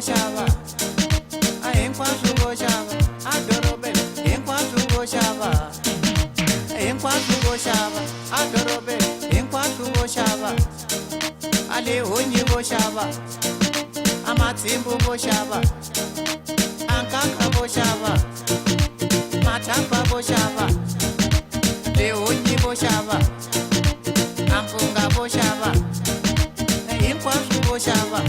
xava a hinkwaswo vo xava a dorobeni hinkwaswo vo xava hinkwaswo vo xava a dorobeni hinkwaswo vo xava a le honyi vo xava a matsimbu vo xava a nkaka vo xava matapa vo xava le honyi vo xava a mpunga vo xava hinkwaswo vo xava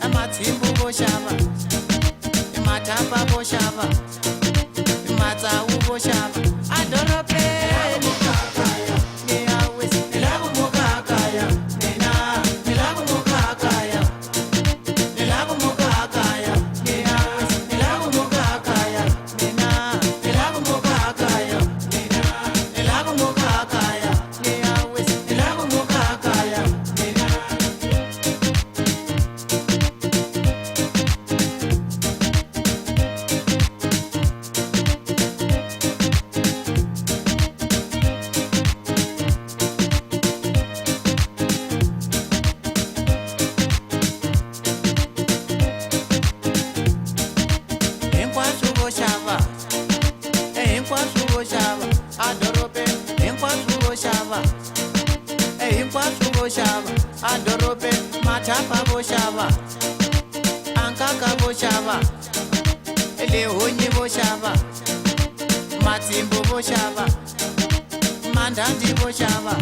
a matsimbu vo xava matapa vo xava matsawu vo xava a dorobeni adorobe matapa vo xava ankaka vo xava le honyi vo xava matsimbu vo xava mandandi vo xava